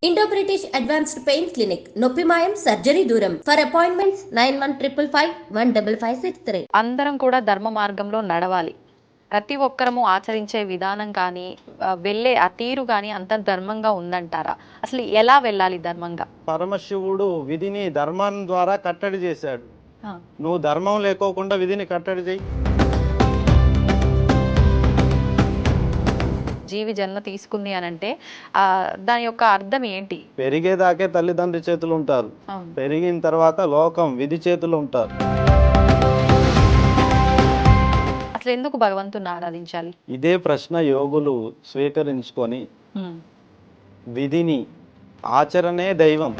Indo British advanced pain clinic నొప్పి మాయం surgery దూరం ఫర్ అపాయింట్మెంట్స్ 9155515563. అందరం కూడా ధర్మ మార్గంలో నడవాలి. ప్రతి ఒక్కరము ఆచరించే విధానం కానీ వెళ్ళే ఆ తీరు కానీ అంత ధర్మంగా ఉందంటారా? అసలు ఎలా వెళ్ళాలి ధర్మంగా? పరమశివుడు విధిని ధర్మం ద్వారా కట్టడి చేశాడు. ఆ, నువ్వు ధర్మం లేకోకుండా విధిని కట్టడి చేయి. జీవి జన్మ తీసుకుంది అని అంటే దాని యొక్క అర్థం ఏంటి? పెరిగేదాకే తల్లిదండ్రి చేతులు ఉంటారు. అవును. పెరిగిన తర్వాత లోకం విధి చేతులు ఉంటారు. అసలు ఎందుకు భగవంతుని ఆరాధించాలి? ఇదే ప్రశ్న యోగులు స్వీకరించుకొని ఉమ్, విధిని ఆచరణే దైవం.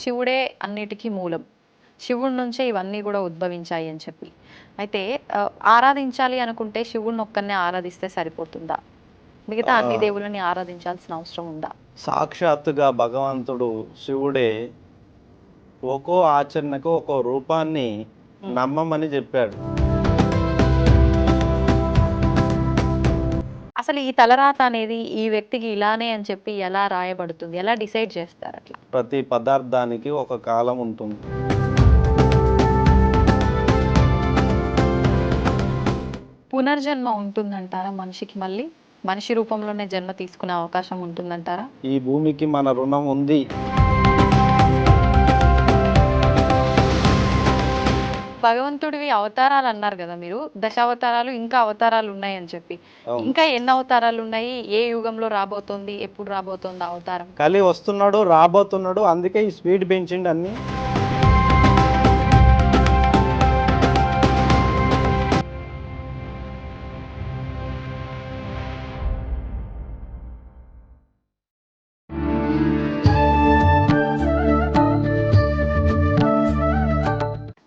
శివుడే అన్నిటికీ మూలం. శివుడి నుంచే ఇవన్నీ కూడా ఉద్భవించాయి అని చెప్పి. అయితే ఆరాధించాలి అనుకుంటే శివుడిని ఒక్కరినే ఆరాధిస్తే సరిపోతుందా? మిగతా అన్ని దేవుళ్ళని ఆరాధించాల్సిన అవసరం ఉందా? సాక్షాత్తుగా భగవంతుడు శివుడే ఒక్కో ఆచరణకు ఒక్కో రూపాన్ని నమ్మమని చెప్పాడు. అసలు ఈ తలరాత అనేది ఈ వ్యక్తికి ఇలానే అని చెప్పి ఎలా రాయబడుతుంది? ఎలా డిసైడ్ చేస్తారు అట్లా? ప్రతి పదార్థానికి ఒక కాలం ఉంటుంది. పునర్జన్మ ఉంటుందంటారా మనిషికి? మళ్ళీ మనిషి రూపంలోనే జన్మ తీసుకునే అవకాశం ఉంటుందంటారా? ఈ భూమికి మన రుణం ఉంది. భగవంతుడివి అవతారాలు అన్నారు కదా మీరు, దశావతారాలు ఇంకా అవతారాలు ఉన్నాయి అని చెప్పి. అవును. ఇంకా ఎన్ని అవతారాలు ఉన్నాయి? ఏ యుగంలో రాబోతోంది? ఎప్పుడు రాబోతోంది అవతారం? కలి వస్తున్నాడు, రాబోతున్నాడు. అందుకే ఈ స్పీడ్ పెంచిండు అన్ని.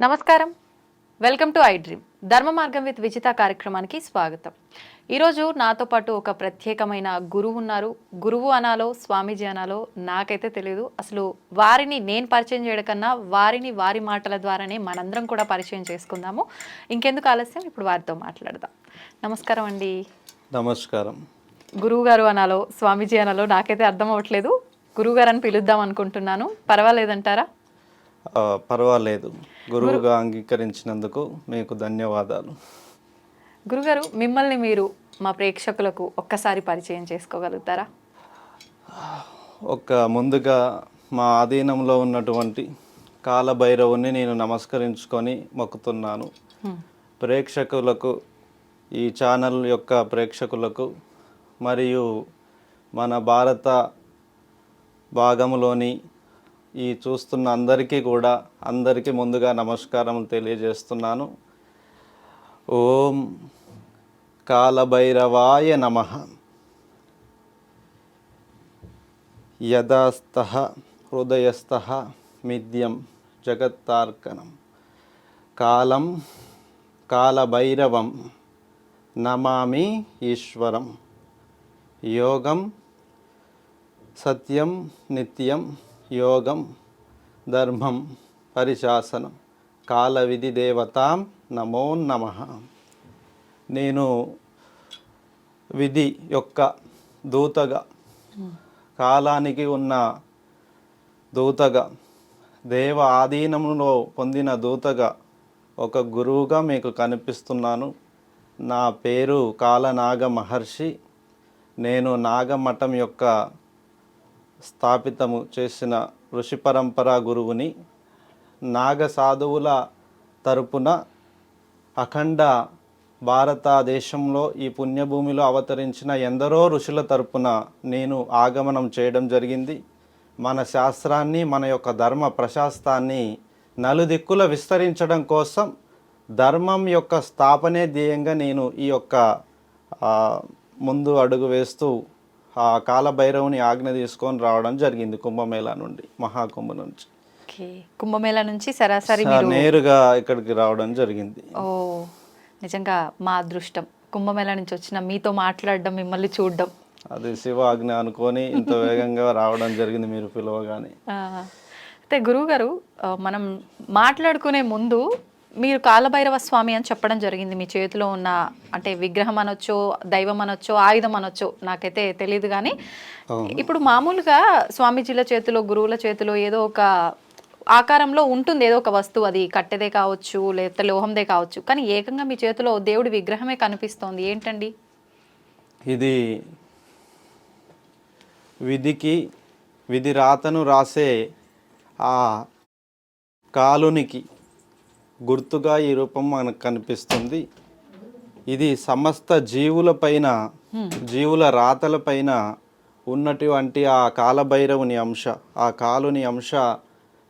నమస్కారం, వెల్కమ్ టు ఐ డ్రీమ్. ధర్మ మార్గం విత్ విజిత కార్యక్రమానికి స్వాగతం. ఈరోజు నాతో పాటు ఒక ప్రత్యేకమైన గురువు ఉన్నారు. గురువు అనాలో స్వామీజీ అనాలో నాకైతే తెలియదు. అసలు వారిని నేను పరిచయం చేయడం కన్నా వారిని వారి మాటల ద్వారానే మనందరం కూడా పరిచయం చేసుకుందాము. ఇంకెందుకు ఆలస్యం, ఇప్పుడు వారితో మాట్లాడదాం. నమస్కారం అండి. నమస్కారం. గురువు గారు అనాలో స్వామీజీ అనాలో నాకైతే అర్థం అవ్వట్లేదు. గురువు గారు అని పిలుద్దాం అనుకుంటున్నాను. పర్వాలేదంటారా? పర్వాలేదు. గురువుగా అంగీకరించినందుకు మీకు ధన్యవాదాలు. గురుగారు, మిమ్మల్ని మీరు మా ప్రేక్షకులకు ఒక్కసారి పరిచయం చేసుకోగలుగుతారా? ముందుగా మా ఆధీనంలో ఉన్నటువంటి కాలభైరవుని నేను నమస్కరించుకొని మొక్కుతున్నాను. ప్రేక్షకులకు, ఈ ఛానల్ యొక్క ప్రేక్షకులకు మరియు మన భారత భాగంలోని ఈ చూస్తున్న అందరికీ ముందుగా నమస్కారం తెలియజేస్తున్నాను. ఓం కాలభైరవాయ నమః. యదాస్తః హృదయస్థః మిథ్యం జగత్తార్కణం కాలం కాలభైరవం నమామి ఈశ్వరం. యోగం సత్యం నిత్యం యోగం ధర్మం పరిశాసనం కాల విధి దేవతాం నమో నమః. నేను విధి యొక్క దూతగా, కాలానికి ఉన్న దూతగా, దేవ ఆధీనంలో పొందిన దూతగా, ఒక గురువుగా మీకు కనిపిస్తున్నాను. నా పేరు కాలనాగ మహర్షి. నేను నాగమఠం యొక్క స్థాపితము చేసిన ఋషి పరంపరా గురువుని. నాగ సాధువుల తరపున అఖండ భారతదేశంలో ఈ పుణ్యభూమిలో అవతరించిన ఎందరో ఋషుల తరపున నేను ఆగమనం చేయడం జరిగింది. మన శాస్త్రాన్ని, మన యొక్క ధర్మ ప్రశాస్తాన్ని నలుదిక్కుల విస్తరించడం కోసం, ధర్మం యొక్క స్థాపనే ధ్యేయంగా నేను ఈ యొక్క ముందు అడుగు వేస్తూ ఆ కాలభైరవుని ఆజ్ఞ తీసుకొని రావడం జరిగింది. కుంభమేళా నుండి, మహాకుంభ నుంచి. కుంభమేళా నుంచి సరాసరి నేరుగా ఇక్కడికి రావడం జరిగింది. ఓ, నిజంగా మా అదృష్టం. కుంభమేళా నుంచి వచ్చిన మీతో మాట్లాడడం, మిమ్మల్ని చూడడం, అది శివ ఆజ్ఞ అనుకొని ఇంత వేగంగా రావడం జరిగింది మీరు పిలవగానే. అయితే గురువు గారు, మనం మాట్లాడుకునే ముందు మీరు కాలభైరవ స్వామి అని చెప్పడం జరిగింది. మీ చేతిలో ఉన్న అంటే విగ్రహం అనొచ్చో, దైవం అనొచ్చో, ఆయుధం అనొచ్చో నాకైతే తెలియదు. కానీ ఇప్పుడు మామూలుగా స్వామీజీల చేతిలో, గురువుల చేతిలో ఏదో ఒక ఆకారంలో ఉంటుంది, ఏదో ఒక వస్తువు, అది కట్టెదే కావచ్చు లేకపోతే లోహందే కావచ్చు. కానీ ఏకంగా మీ చేతిలో దేవుడి విగ్రహమే కనిపిస్తోంది, ఏంటండి ఇది? విధి రాతను రాసే ఆ కాలునికి గుర్తుగా ఈ రూపం మనకు కనిపిస్తుంది. ఇది సమస్త జీవుల రాతలపైన ఉన్నటువంటి ఆ కాలభైరవుని అంశ, ఆ కాలుని అంశ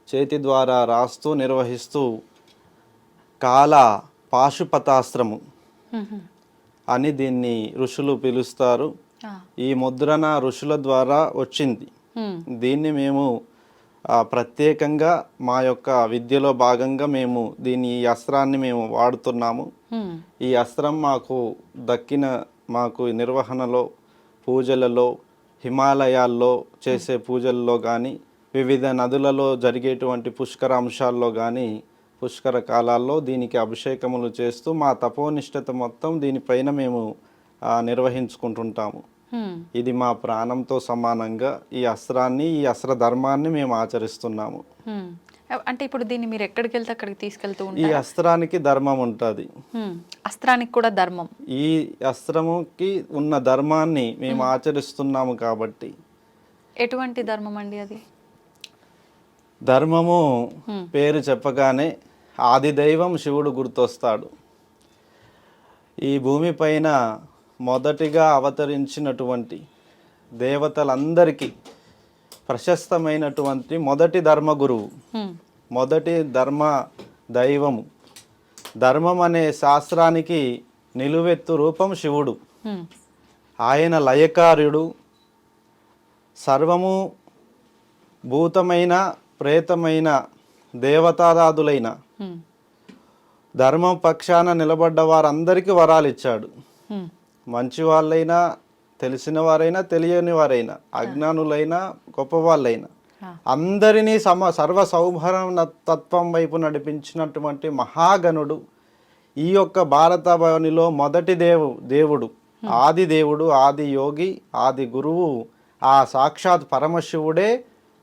చేతి ద్వారా రాస్తూ నిర్వహిస్తూ కాల పాశుపతాస్త్రము అని దీన్ని ఋషులు పిలుస్తారు. ఈ ముద్రణ ఋషుల ద్వారా వచ్చింది. దీన్ని మేము ప్రత్యేకంగా మా యొక్క విద్యలో భాగంగా మేము ఈ అస్త్రాన్ని మేము వాడుతున్నాము. ఈ అస్త్రం మాకు నిర్వహణలో, పూజలలో, హిమాలయాల్లో చేసే పూజల్లో కానీ, వివిధ నదులలో జరిగేటువంటి పుష్కర అంశాల్లో కానీ, పుష్కర కాలాల్లో దీనికి అభిషేకములు చేస్తూ మా తపోనిష్టత మొత్తం దీనిపైన మేము నిర్వహించుకుంటుంటాము. ఇది మా ప్రాణంతో సమానంగా ఈ అస్త్రాన్ని, ఈ అస్త్ర ధర్మాన్ని మేము ఆచరిస్తున్నాము. అంటే ఇప్పుడు దీన్ని మీరు ఎక్కడికి వెళ్తే అక్కడికి తీసుకెళ్తూ ఉంటారు? ఈ అస్త్రానికి ధర్మం ఉంటుంది. అస్త్రానికి కూడా ధర్మం. ఈ అస్త్రముకి ఉన్న ధర్మాన్ని మేము ఆచరిస్తున్నాము కాబట్టి. ఎటువంటి ధర్మం అండి అది? ధర్మము పేరు చెప్పగానే ఆది దైవం శివుడు గుర్తొస్తాడు. ఈ భూమిపైన మొదటిగా అవతరించినటువంటి దేవతలందరికీ ప్రశస్తమైనటువంటి మొదటి ధర్మగురువు, మొదటి ధర్మ దైవము. ధర్మం అనే శాస్త్రానికి నిలువెత్తు రూపం శివుడు. ఆయన లయకార్యుడు. సర్వము భూతమైన, ప్రేతమైన, దేవతాదాదులైన ధర్మం పక్షాన నిలబడ్డ వారందరికీ వరాలు ఇచ్చాడు. మంచి వాళ్ళైనా, తెలిసిన వారైనా, తెలియని వారైనా, అజ్ఞానులైనా, గొప్పవాళ్ళైనా అందరినీ సర్వ సౌభరణ తత్వం వైపు నడిపించినటువంటి మహాగణుడు ఈ యొక్క భారతభవనిలో మొదటి దేవుడు, ఆది దేవుడు, ఆది యోగి, ఆది గురువు, ఆ సాక్షాత్ పరమశివుడే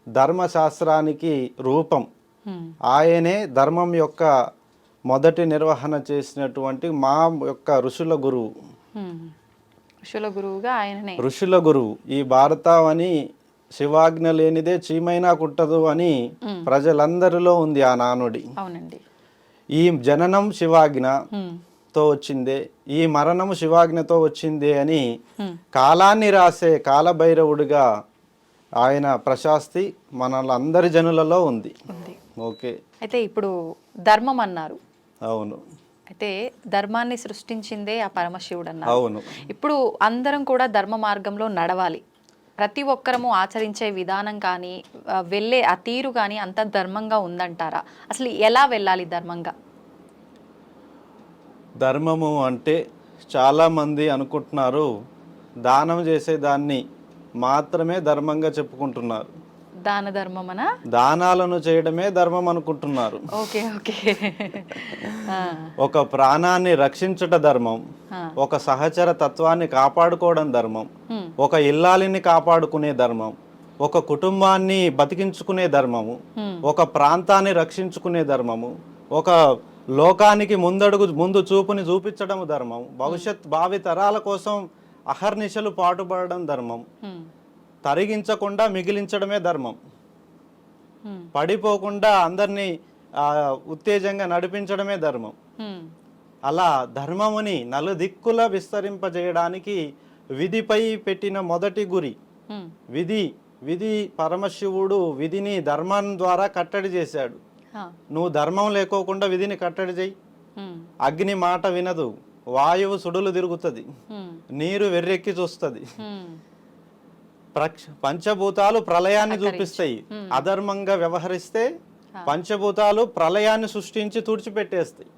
ధర్మశాస్త్రానికి రూపం. ఆయనే ధర్మం యొక్క మొదటి నిర్వహణ చేసినటువంటి మా యొక్క ఋషుల గురువు. ఋషుల గురువుగా ఆయననే. ఋషుల గురువు. ఈ భారతావని శివాజ్ఞ లేనిదే చీమైనా కుట్టదు అని ప్రజలందరిలో ఉంది ఆ నానుడి. అవునండి. ఈ జననం శివాజ్ఞతో వచ్చిందే, ఈ మరణం శివాజ్ఞతో వచ్చిందే అని కాలాన్ని రాసే కాలభైరవుడిగా ఆయన ప్రశాస్తి మనలందరి జనులలో ఉంది. ఓకే. అయితే ఇప్పుడు ధర్మం అన్నారు. అవును. అయితే ధర్మాన్ని సృష్టించిందే ఆ పరమశివుడు అన్నారు. అవును. ఇప్పుడు అందరం కూడా ధర్మ మార్గంలో నడవాలి. ప్రతి ఒక్కరము ఆచరించే విధానం కానీ, వెళ్ళే ఆ తీరు కానీ అంత ధర్మంగా ఉందంటారా? అసలు ఎలా వెళ్ళాలి ధర్మంగా? ధర్మము అంటే చాలామంది అనుకుంటున్నారు దానం చేసేదాన్ని మాత్రమే ధర్మంగా చెప్పుకుంటున్నారు. దాన ధర్మమనా? దానాలను చేయడమే ధర్మం అనుకుంటున్నారు. Okay okay. ఒక ప్రాణాన్ని రక్షించుట ధర్మం, ఒక సహచర తత్వాన్ని కాపాడుకోవడం ధర్మం, ఒక ఇల్లాలిని కాపాడుకునే ధర్మం, ఒక కుటుంబాన్ని బతికించుకునే ధర్మము, ఒక ప్రాంతాన్ని రక్షించుకునే ధర్మము, ఒక లోకానికి ముందు చూపుని చూపించడం ధర్మం, భవిష్యత్ భావి తరాల కోసం అహర్నిశలు పాటుపడడం ధర్మం, తరిగించకుండా మిగిలించడమే ధర్మం, పడిపోకుండా అందరినీ ఉత్తేజంగా నడిపించడమే ధర్మం. అలా ధర్మముని నలుదిక్కుల విస్తరింపజేయడానికి విధిపై పెట్టిన మొదటి గురి విధి. పరమశివుడు విధిని ధర్మం ద్వారా కట్టడి చేశాడు. నువ్వు ధర్మం లేకోకుండా విధిని కట్టడి చేయి. అగ్ని మాట వినదు, వాయువు సుడులు తిరుగుతుంది, నీరు వెర్రెక్కి చూస్తుంది, పంచభూతాలు ప్రళయాన్ని చూపిస్తాయి. అధర్మంగా వ్యవహరిస్తే పంచభూతాలు ప్రళయాన్ని సృష్టించి తుడిచిపెట్టేస్తాయి.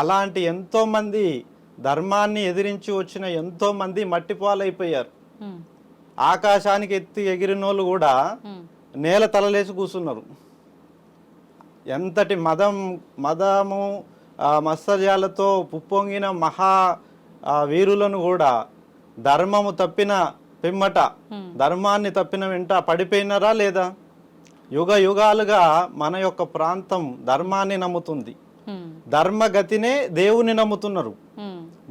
అలాంటి ఎంతో మంది ధర్మాన్ని ఎదిరించి వచ్చిన ఎంతో మంది మట్టిపాలైపోయారు. ఆకాశానికి ఎత్తి ఎగిరినోళ్ళు కూడా నేల తలలేసి కూర్చున్నారు. ఎంతటి మదము మత్సర్యాలతో పుప్పొంగిన మహా వీరులను కూడా ధర్మము తప్పిన పిమ్మట, ధర్మాన్ని తప్పిన వెంట పడిపోయినారా లేదా? యుగ యుగాలుగా మన యొక్క ప్రాంతం ధర్మాన్ని నమ్ముతుంది, ధర్మగతినే దేవుని నమ్ముతున్నారు.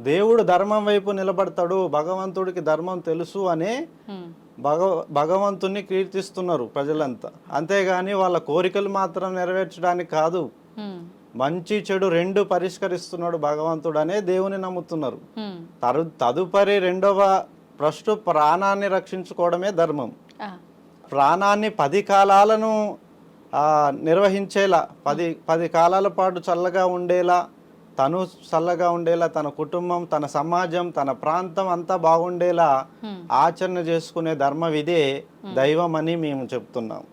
దేవుడు ధర్మం వైపు నిలబడతాడు, భగవంతుడికి ధర్మం తెలుసు అనే భగవంతుని కీర్తిస్తున్నారు ప్రజలంతా. అంతేగాని వాళ్ళ కోరికలు మాత్రం నెరవేర్చడానికి కాదు, మంచి చెడు రెండు పరిష్కరిస్తున్నాడు భగవంతుడు అనే దేవుని నమ్ముతున్నారు. తదుపరి రెండవ ఫస్ట్ ప్రాణాన్ని రక్షించుకోవడమే ధర్మం. ప్రాణాన్ని 10 కాలాలను నిర్వహించేలా, 10 కాలాల పాటు చల్లగా ఉండేలా, తను చల్లగా ఉండేలా, తన కుటుంబం, తన సమాజం, తన ప్రాంతం అంతా బాగుండేలా ఆచరణ చేసుకునే ధర్మ విధే దైవం అని మేము చెప్తున్నాం.